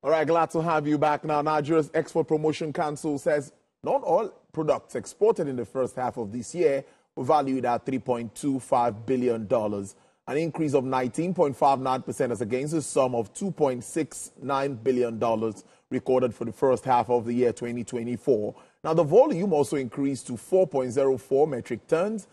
All right, glad to have you back now. Nigeria's Export Promotion Council says not all products exported in the first half of this year were valued at $3.25 billion, an increase of 19.59% as against a sum of $2.69 billion recorded for the first half of the year 2024. Now, the volume also increased to 4.04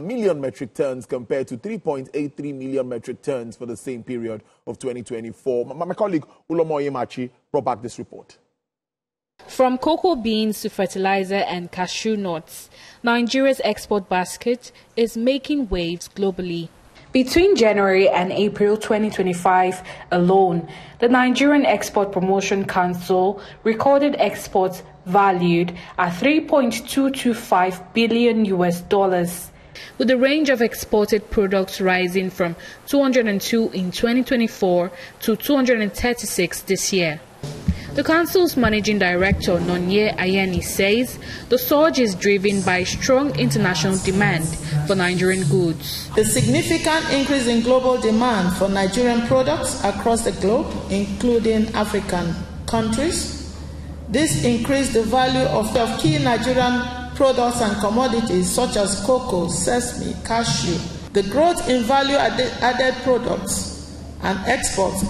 million metric tons compared to 3.83 million metric tons for the same period of 2024. My colleague Ulomo Ayemibo brought back this report. From cocoa beans to fertilizer and cashew nuts, Nigeria's export basket is making waves globally. Between January and April 2025 alone, the Nigerian Export Promotion Council recorded exports valued at $3.225 billion, with the range of exported products rising from 202 in 2024 to 236 this year. The Council's Managing Director, Nonye Ayeni, says the surge is driven by strong international demand for Nigerian goods. The significant increase in global demand for Nigerian products across the globe, including African countries, this increased the value of key Nigerian products and commodities such as cocoa, sesame, cashew. The growth in value-added products and exports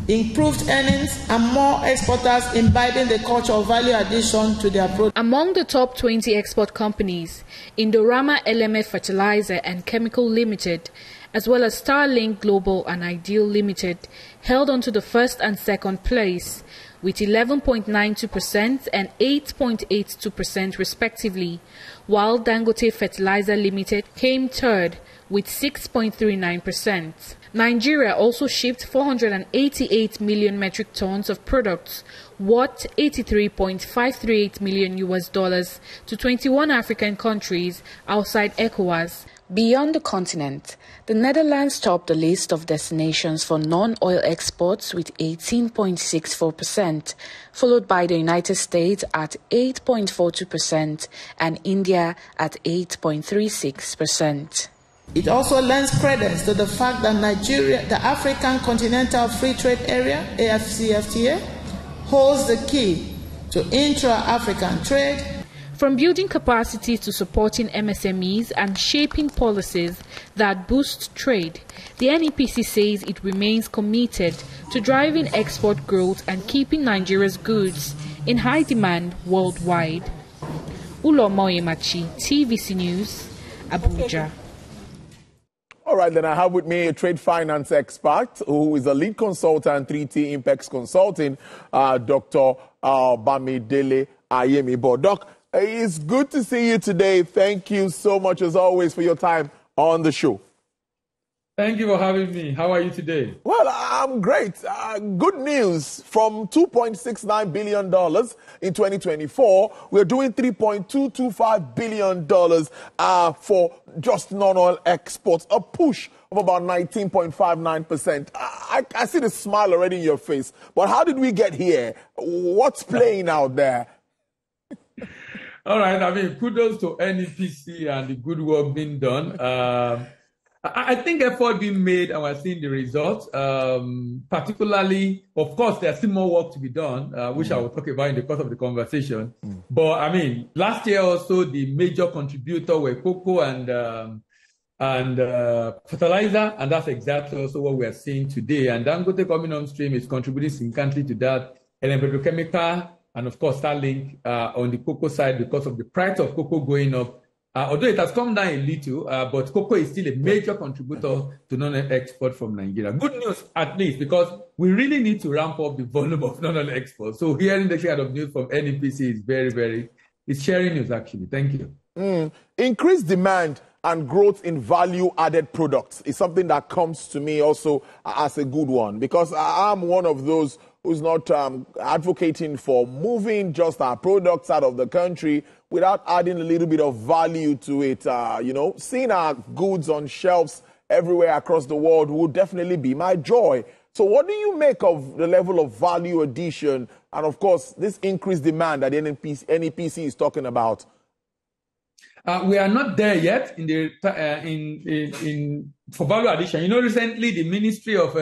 improved earnings and more exporters imbibing the culture of value addition to their products. Among the top 20 export companies, Indorama LMF Fertilizer and Chemical Limited, as well as Starlink Global and Ideal Limited, held on to the first and second place, with 11.92% and 8.82% respectively, while Dangote Fertilizer Limited came third with 6.39%. Nigeria also shipped 488 million metric tons of products worth $83.538 million to 21 African countries outside ECOWAS. Beyond the continent, the Netherlands topped the list of destinations for non-oil exports with 18.64%, followed by the United States at 8.42% and India at 8.36%. It also lends credence to the fact that Nigeria, the African Continental Free Trade Area, AFCA, holds the key to intra-African trade. From building capacity to supporting MSMEs and shaping policies that boost trade, the NEPC says it remains committed to driving export growth and keeping Nigeria's goods in high demand worldwide. Ulomo Ayemibo, TVC News, Abuja. All right, then I have with me a trade finance expert who is a lead consultant, 3T Impex Consulting, Dr. Bamidele Ayemibo. Doc, it's good to see you today. Thank you so much, as always, for your time on the show. Thank you for having me. How are you today? Well, I'm great. Good news. From $2.69 billion in 2024, we're doing $3.225 billion for just non-oil exports, a push of about 19.59%. I see the smile already in your face. But how did we get here? What's playing out there? All right. I mean, kudos to NEPC and the good work being done. I think effort being made, and we're seeing the results. Particularly, of course, there's still more work to be done, which I will talk about in the course of the conversation. But I mean, last year also, the major contributor were cocoa and fertilizer, and that's exactly also what we are seeing today. And Dangote coming on stream is contributing significantly to that. And petrochemical, and of course, Starlink on the cocoa side because of the price of cocoa going up. Although it has come down a little, but cocoa is still a major contributor to non-oil export from Nigeria. Good news, at least, because we really need to ramp up the volume of non-oil exports. So hearing the kind of news from NEPC is it's sharing news, actually. Thank you. Increased demand and growth in value-added products is something that comes to me also as a good one, because I'm one of those who's not advocating for moving just our products out of the country without adding a little bit of value to it. Seeing our goods on shelves everywhere across the world would definitely be my joy. So what do you make of the level of value addition and, of course, this increased demand that NEPC is talking about? We are not there yet for value addition. Recently the Ministry of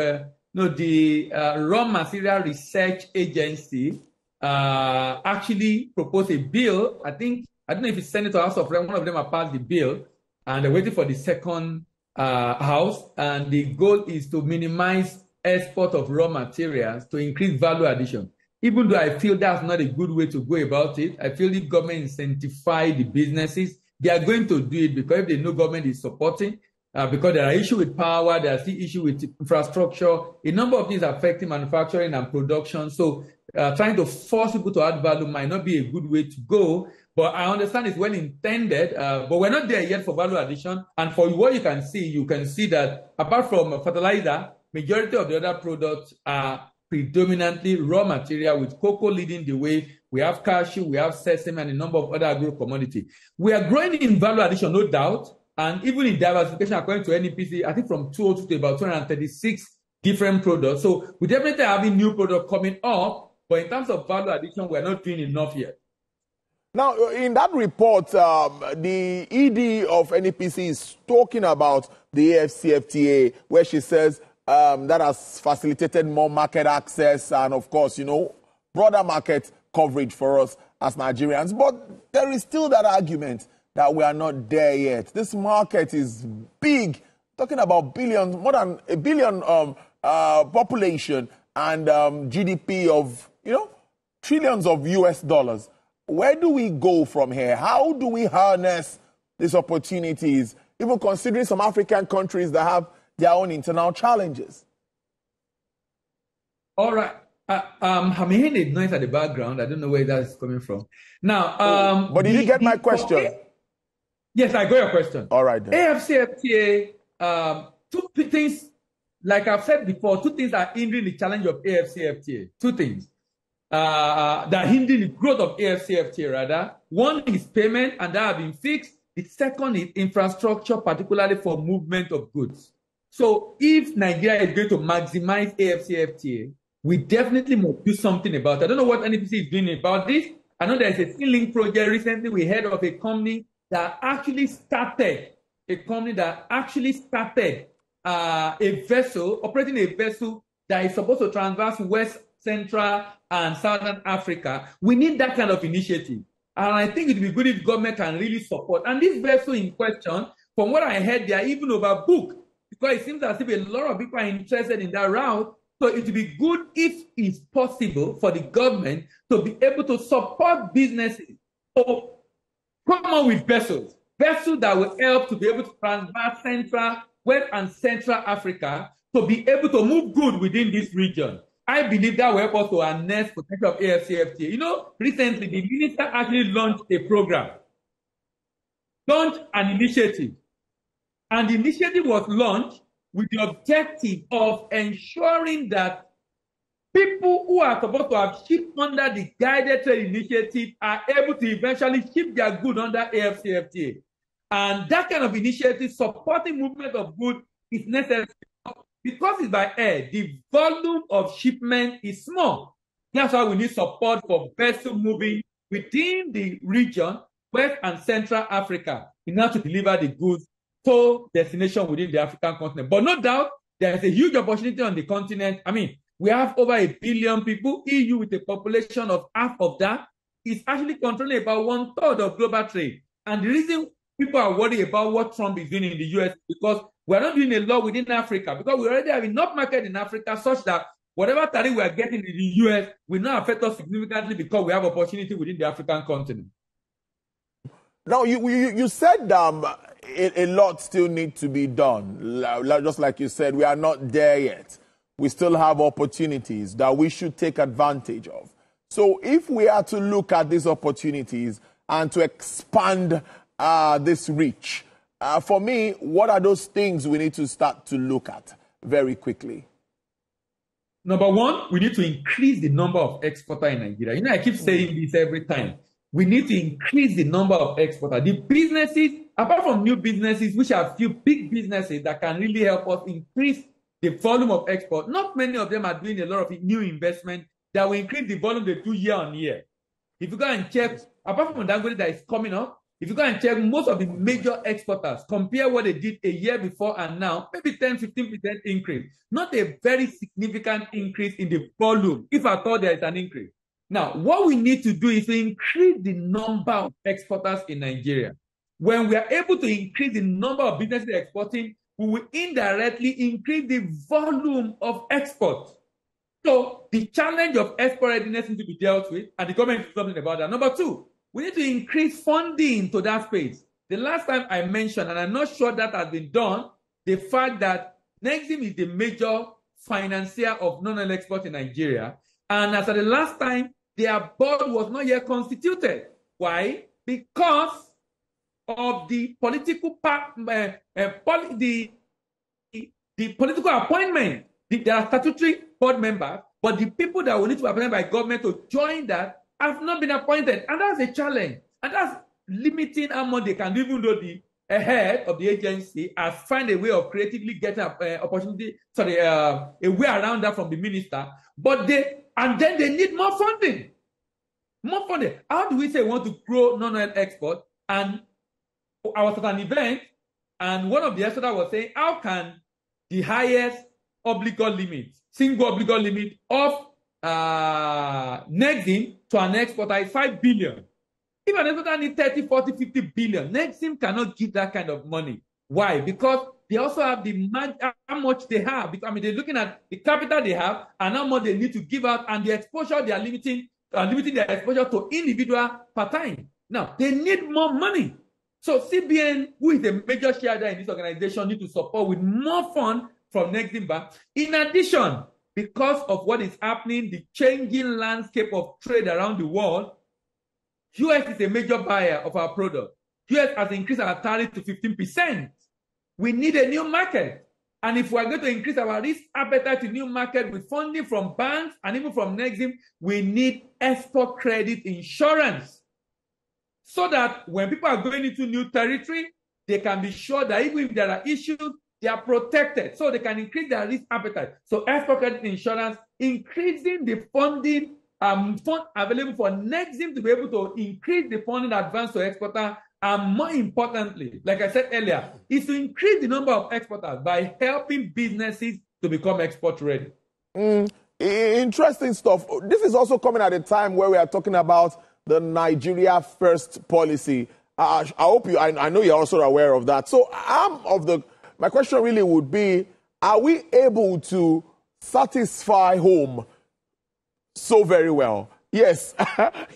no, the Raw Material Research Agency actually proposed a bill. I don't know if it's Senate or House of Rep. One of them have passed the bill, and they're waiting for the second House. And the goal is to minimize export of raw materials to increase value addition. Even though I feel that's not a good way to go about it, I feel the government incentivize the businesses. They are going to do it because if they know government is supporting, because there are issues with power, there are still issues with infrastructure, a number of things affecting manufacturing and production. So trying to force people to add value might not be a good way to go. But I understand it's well intended, but we're not there yet for value addition. And for what you can see that apart from fertilizer, majority of the other products are predominantly raw material, with cocoa leading the way. We have cashew, we have sesame, and a number of other agro commodities. We are growing in value addition, no doubt, and even in diversification, according to NEPC, I think from 202 to about 236 different products. So we definitely have a new product coming up, but in terms of value addition, we're not doing enough yet. Now, in that report, the ED of NEPC is talking about the AFCFTA, where she says that has facilitated more market access and, of course, broader market coverage for us as Nigerians. But there is still that argument that we are not there yet. This market is big, talking about billions, more than a billion population and GDP of, trillions of US dollars. Where do we go from here? How do we harness these opportunities, even considering some African countries that have their own internal challenges? All right. I'm hearing a noise at the background. I don't know where that's coming from. Now, but did you get my question? Okay. Yes, I got your question. All right, then. AFCFTA, two things, like I've said before, two things are hindering the challenge of AFCFTA. Two things that are hindering the growth of AFCFTA, rather. One is payment, and that have been fixed. The second is infrastructure, particularly for movement of goods. So if Nigeria is going to maximize AFCFTA, we definitely must do something about it. I don't know what NEPC is doing about this. I know there's a Link project. Recently, we heard of a company that actually started, a vessel, operating a vessel that is supposed to traverse West, Central, and Southern Africa. We need that kind of initiative. And I think it would be good if government can really support. And this vessel in question, from what I heard, they are even overbooked, because it seems as if a lot of people are interested in that route. So it would be good if it's possible for the government to be able to support businesses to come on with vessels that will help to be able to transverse Central, West, and Central Africa to be able to move good within this region. I believe that will help us to harness potential of AFCFTA. Recently, the minister actually launched a program, launched an initiative. And the initiative was launched with the objective of ensuring that people who are supposed to have shipped under the guided trade initiative are able to eventually ship their goods under AFCFTA. And that kind of initiative supporting movement of goods is necessary. Because it's by air, the volume of shipment is small. That's why we need support for vessel moving within the region, West and Central Africa, in order to deliver the goods to destination within the African continent. But no doubt, there is a huge opportunity on the continent. I mean, we have over 1 billion people. EU, with a population of half of that, is actually controlling about 1/3 of global trade. And the reason people are worried about what Trump is doing in the US is because we're not doing a lot within Africa, because we already have enough market in Africa such that whatever tariff we are getting in the US will not affect us significantly, because we have opportunity within the African continent. Now, you said a lot still needs to be done. Just like you said, we are not there yet. We still have opportunities that we should take advantage of. So if we are to look at these opportunities and to expand this reach, for me, what are those things we need to start to look at very quickly? Number one, we need to increase the number of exporters in Nigeria. I keep saying this every time. We need to increase the number of exporters. The businesses, apart from new businesses, which are few big businesses that can really help us increase the volume of export, not many of them are doing a lot of new investment that will increase the volume they do year on year. If you go and check, apart from Dangote that is coming up, if you go and check most of the major exporters, compare what they did a year before and now, maybe 10-15% increase. Not a very significant increase in the volume, if at all there is an increase. Now, what we need to do is to increase the number of exporters in Nigeria. When we are able to increase the number of businesses exporting, we will indirectly increase the volume of export. So the challenge of export readiness needs to be dealt with, and the government is doing something about that. Number two, we need to increase funding to that space. The last time I mentioned, and I'm not sure that has been done, the fact that Nexim is the major financier of non-oil export in Nigeria. And as at the last time, their board was not yet constituted. Why? Because of the political political appointment. There are statutory board members, but the people that will need to be appointed by government to join that have not been appointed. And that's a challenge. And that's limiting how much they can do, even though the head of the agency has found a way of creatively getting a way around that from the minister. But then they need more funding. More funding. How do we say we want to grow non-oil export? And I was at an event, and one of the experts was saying, how can the highest obligor limit, single obligor limit of Nexim to an exporter is 5 billion. If an exporter needs 30, 40, 50 billion, Nexim cannot give that kind of money. Why? Because they also have how much they have. I mean, they're looking at the capital they have and how much they need to give out, and the exposure they are limiting their exposure to individual per time. Now, they need more money. So CBN, who is a major shareholder in this organization, need to support with more funds from Nexim Bank. In addition, because of what is happening, the changing landscape of trade around the world, US is a major buyer of our product. US has increased our tariff to 15%. We need a new market. And if we are going to increase our risk appetite to new market with funding from banks and even from Nexim, we need export credit insurance. So that when people are going into new territory, they can be sure that even if there are issues, they are protected, so they can increase their risk appetite. So export credit insurance, increasing the funding fund available for Nexim to be able to increase the funding advance to exporter, and more importantly, like I said earlier, is to increase the number of exporters by helping businesses to become export ready. Interesting stuff. This is also coming at a time where we are talking about the Nigeria First policy. I hope I know you're also aware of that. So my question really would be, are we able to satisfy home so very well? Yes,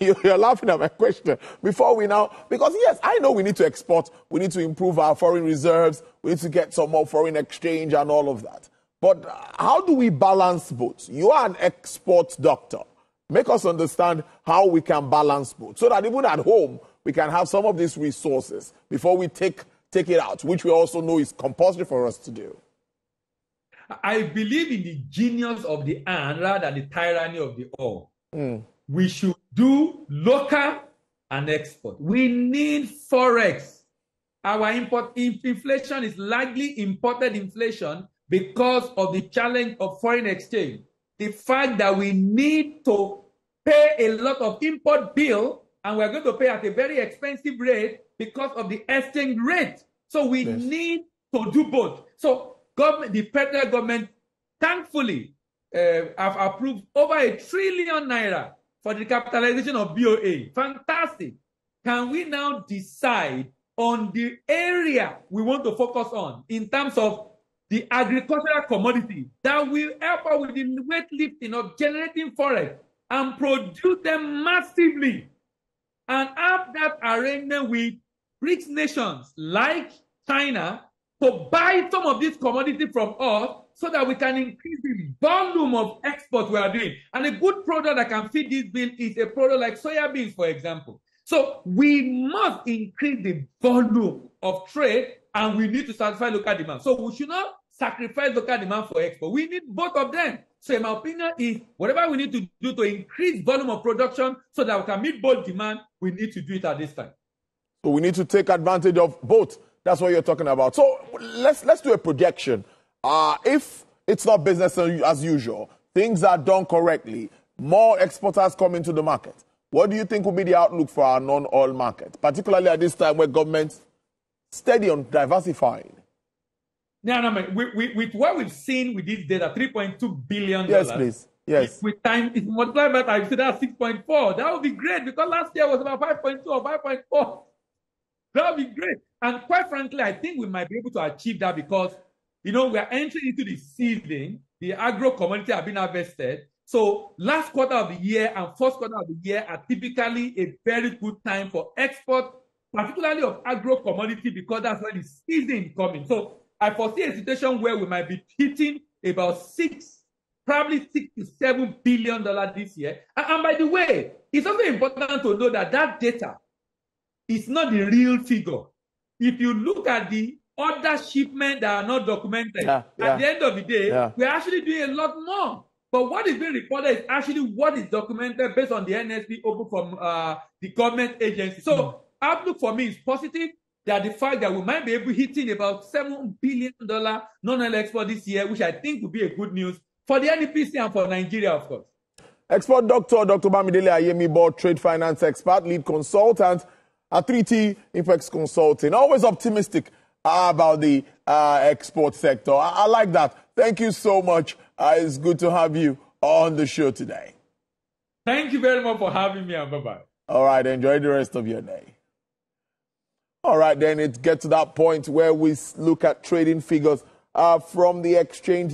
you're laughing at my question. Because yes, I know we need to export, we need to improve our foreign reserves, we need to get some more foreign exchange and all of that. But how do we balance both? You are an export doctor. Make us understand how we can balance both, so that even at home, we can have some of these resources before we take it out, which we also know is compulsory for us to do. I believe in the genius of the and rather than the tyranny of the all. We should do local and export. We need forex. Our inflation is largely imported inflation because of the challenge of foreign exchange. The fact that we need to pay a lot of import bill, and we're going to pay at a very expensive rate because of the exchange rate. So we need to do both. So the federal government, thankfully, have approved over ₦1 trillion for the capitalization of BOA. Fantastic. Can we now decide on the area we want to focus on in terms of the agricultural commodity that will help us with the weightlifting of generating forex and produce them massively, and have that arrangement with rich nations like China to buy some of this commodity from us so that we can increase the volume of export we are doing. And a good product that can fit this bill is a product like soya beans, for example. So we must increase the volume of trade, and we need to satisfy local demand. So we should not sacrifice local demand for export. We need both of them. So in my opinion is, whatever we need to do to increase volume of production so that we can meet both demand, we need to do it at this time. So we need to take advantage of both. That's what you're talking about. So let's do a projection. If it's not business as usual, things are done correctly, more exporters come into the market, what do you think will be the outlook for our non-oil market, particularly at this time where government's steady on diversifying? Yeah, no, man. With what we've seen with this data, $3.2 billion. Yes, please. Yes. With time, if multiplied by time, so that's 6.4. That would be great because last year was about 5.2 or 5.4. That would be great. And quite frankly, I think we might be able to achieve that because, we are entering into the season. The agro commodity have been harvested. So last quarter of the year and first quarter of the year are typically a very good time for export, particularly of agro commodity, because that's when the season is coming. So I foresee a situation where we might be hitting about probably $6 to $7 billion this year. And by the way, it's also important to know that data is not the real figure. If you look at the other shipments that are not documented, at the end of the day, we're actually doing a lot more. But what is being reported is actually what is documented based on the NSP open from the government agency. So outlook for me is positive. That the fact that we might be able to hitting about $7 billion non-oil export this year, which I think would be a good news for the NEPC and for Nigeria, of course. Export Dr. Bamidele Ayemibo, trade finance expert, lead consultant at 3T Infex Consulting. Always optimistic about the export sector. I like that. Thank you so much. It's good to have you on the show today. Thank you very much for having me, and bye-bye. All right, enjoy the rest of your day. All right, then it gets to that point where we look at trading figures from the exchange.